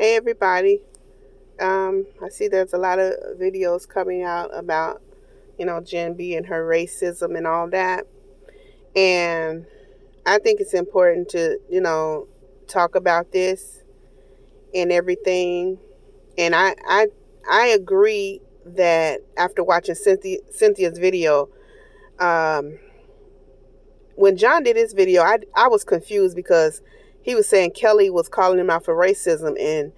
Hey everybody. I see there's a lot of videos coming out about, Gen B and her racism and all that. And I think it's important to, talk about this and everything. And I agree that after watching Cynthia's video, um, when John did his video, I was confused because he was saying Kelly was calling him out for racism, and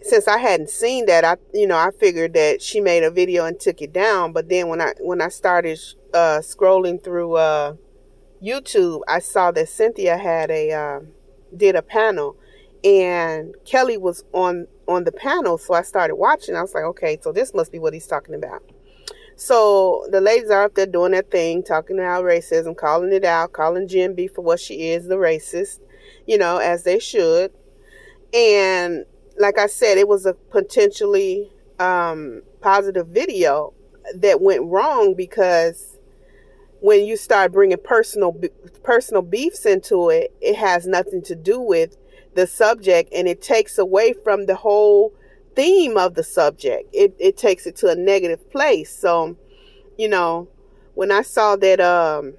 since I hadn't seen that, I figured that she made a video and took it down. But then when I started scrolling through YouTube, I saw that Cynthia had a did a panel, and Kelly was on the panel. So I started watching. I was like, okay, so this must be what he's talking about. So the ladies are up there doing their thing, talking about racism, calling it out, calling Gen B for what she is, the racist, as they should. And like I said, it was a potentially positive video that went wrong because when you start bringing personal beefs into it, it has nothing to do with the subject, and it takes away from the whole theme of the subject. It takes it to a negative place. So, when I saw that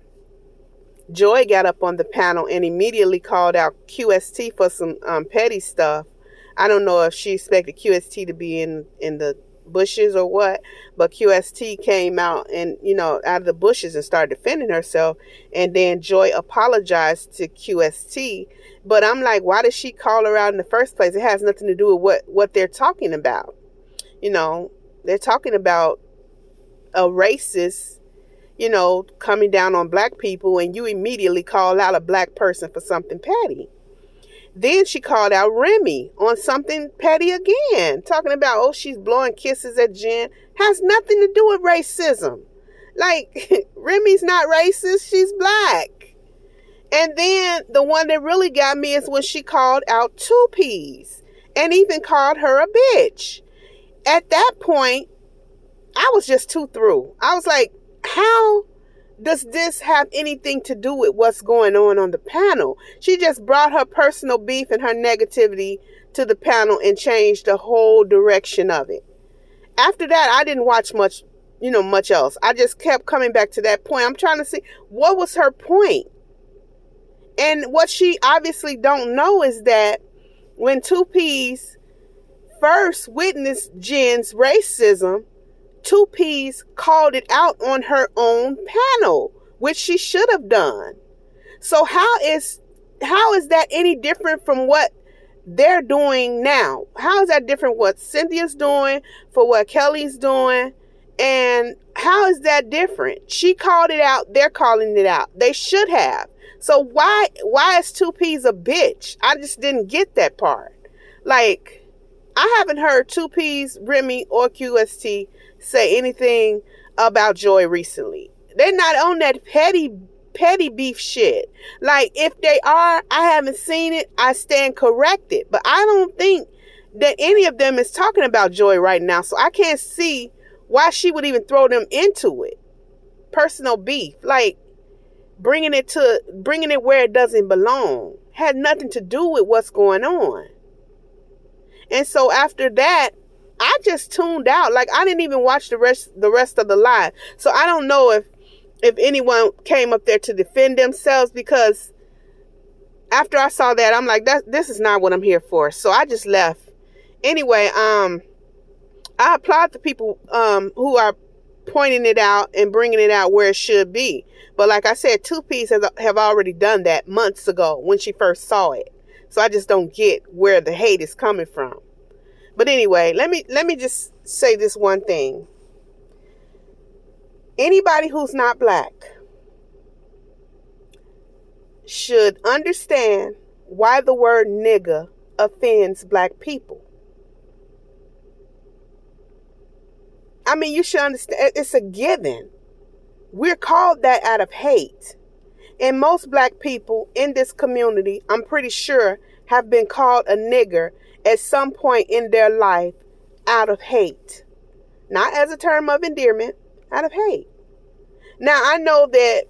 Joy got up on the panel and immediately called out QST for some petty stuff. I don't know if she expected QST to be in the bushes or what, but QST came out and, out of the bushes and started defending herself. And then Joy apologized to QST. But I'm like, why did she call her out in the first place? It has nothing to do with what they're talking about. They're talking about a racist, coming down on black people, and you immediately call out a black person for something petty. Then she called out Remy on something petty again, talking about, oh, she's blowing kisses at Jen. Has nothing to do with racism. Like, Remy's not racist, she's black. And then the one that really got me is when she called out Two Peas and even called her a bitch. At that point, I was just too through. I was like, how does this have anything to do with what's going on the panel? She just brought her personal beef and her negativity to the panel and changed the whole direction of it. After that, I didn't watch much else. I just kept coming back to that point. I'm trying to see what was her point. And what she obviously don't know is that when Two Peas first witnessed Jen's racism, Two Peas called it out on her own panel, which she should have done. So how is that any different from what they're doing now? How is that different what Cynthia's doing for what Kelly's doing? And how is that different? She called it out, they're calling it out. They should have. So why is Two Peas a bitch? I just didn't get that part. Like, I haven't heard Two Peas, Remy, or QST say anything about Joy recently. They're not on that petty beef shit. Like, if they are, I haven't seen it. I stand corrected. But I don't think that any of them is talking about Joy right now. So I can't see why she would even throw them into it. Personal beef. Like, bringing it where it doesn't belong. Had nothing to do with what's going on. And so after that, I just tuned out. Like, I didn't even watch the rest of the live. So I don't know if anyone came up there to defend themselves, because after I saw that, I'm like, this is not what I'm here for. So I just left. Anyway, I applaud the people who are pointing it out and bringing it out where it should be. But like I said, Two Peas have already done that months ago when she first saw it. So I just don't get where the hate is coming from. But anyway, let me just say this one thing. Anybody who's not black should understand why the word nigga offends black people. I mean, you should understand. It's a given. We're called that out of hate. And most black people in this community, I'm pretty sure, have been called a nigger at some point in their life out of hate. Not as a term of endearment, out of hate. Now, I know that,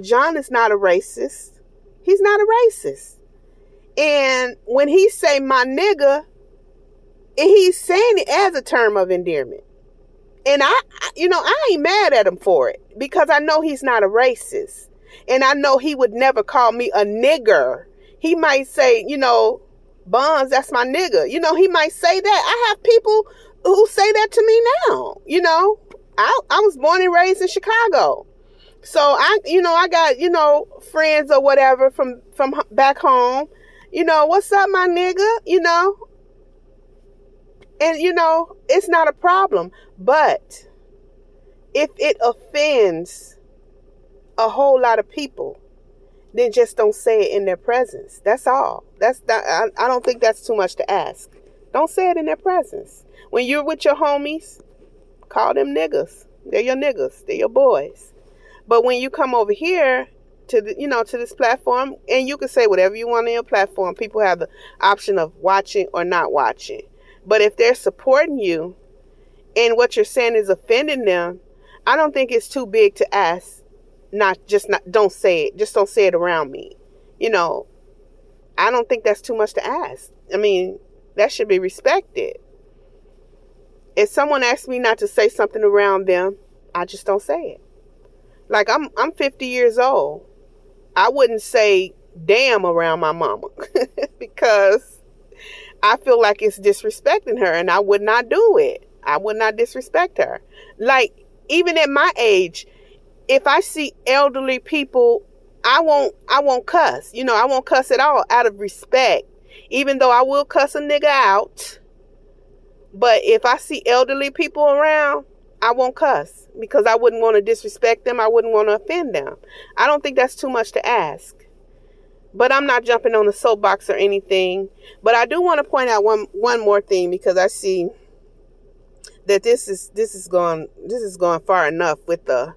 John is not a racist. He's not a racist. And when he say my nigga, he's saying it as a term of endearment. And I ain't mad at him for it because I know he's not a racist. And I know he would never call me a nigger. He might say, Buns, that's my nigga. He might say that. I have people who say that to me now. I was born and raised in Chicago. So I got, friends or whatever from back home. What's up, my nigga? And it's not a problem. But if it offends a whole lot of people, then just don't say it in their presence. That's all. I don't think that's too much to ask. Don't say it in their presence. When you're with your homies, call them niggas. They're your niggas. They're your boys. But when you come over here to to this platform, and you can say whatever you want on your platform, people have the option of watching or not watching. But if they're supporting you and what you're saying is offending them, I don't think it's too big to ask. Don't say it. Just don't say it around me. I don't think that's too much to ask. I mean, that should be respected. If someone asks me not to say something around them, I just don't say it. Like I'm 50 years old. I wouldn't say damn around my mama because I feel like it's disrespecting her, and I would not do it. I would not disrespect her. Like, even at my age, if I see elderly people, I won't cuss. I won't cuss at all out of respect. Even though I will cuss a nigga out. But if I see elderly people around, I won't cuss because I wouldn't want to disrespect them. I wouldn't want to offend them. I don't think that's too much to ask. But I'm not jumping on the soapbox or anything. But I do want to point out one more thing, because I see that this is gone far enough with the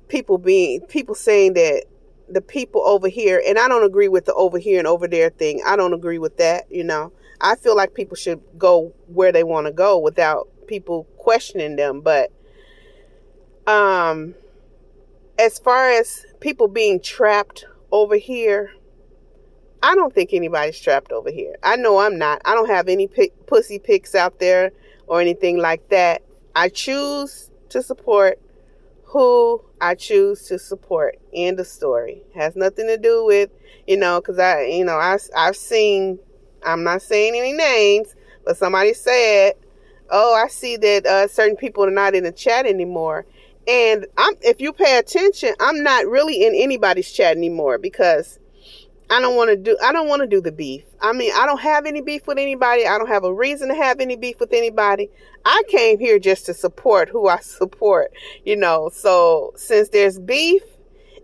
people saying that the people over here, and I don't agree with the over here and over there thing. I don't agree with that. I feel like people should go where they want to go without people questioning them. But as far as people being trapped over here, I don't think anybody's trapped over here. I know I'm not. I don't have any pussy pics out there or anything like that. I choose to support who I choose to support. End of story. Has nothing to do with, because I've seen, I'm not saying any names, but somebody said, oh, I see that certain people are not in the chat anymore. And if you pay attention, I'm not really in anybody's chat anymore because I don't want to do the beef. I mean, I don't have any beef with anybody. I don't have a reason to have any beef with anybody. I came here just to support who I support, So since there's beef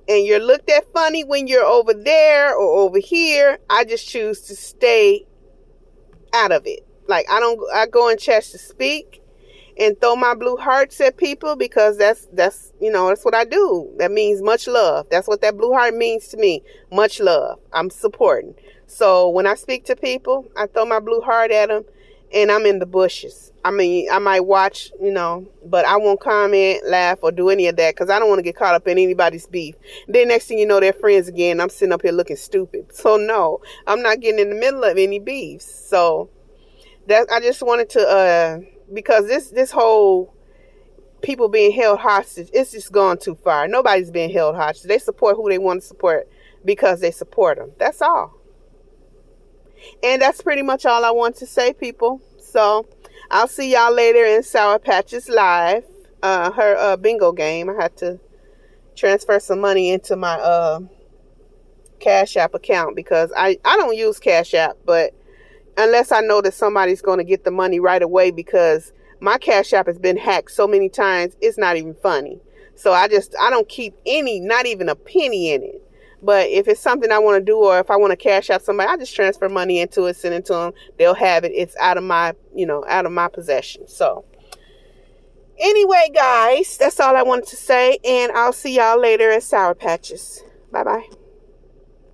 and you're looked at funny when you're over there or over here, I just choose to stay out of it. Like, I go in chats to speak and throw my blue hearts at people because that's what I do. That means much love. That's what that blue heart means to me. Much love. I'm supporting. So when I speak to people, I throw my blue heart at them, and I'm in the bushes. I mean, I might watch, but I won't comment, laugh, or do any of that because I don't want to get caught up in anybody's beef. Then next thing you know, they're friends again. I'm sitting up here looking stupid. So no, I'm not getting in the middle of any beefs. So that I just wanted to, because this whole people being held hostage, it's just gone too far. Nobody's being held hostage. They support who they want to support because they support them. That's all. And that's pretty much all I want to say, people. So I'll see y'all later in Sour Patches Live. Her bingo game. I had to transfer some money into my Cash App account because I don't use Cash App, but unless I know that somebody's going to get the money right away, because my Cash App has been hacked so many times, it's not even funny. So I don't keep not even a penny in it. But if it's something I want to do, or if I want to cash out somebody, I just transfer money into it, send it to them. They'll have it. It's out of my possession. So anyway, guys, that's all I wanted to say. And I'll see y'all later at Sour Patches. Bye-bye.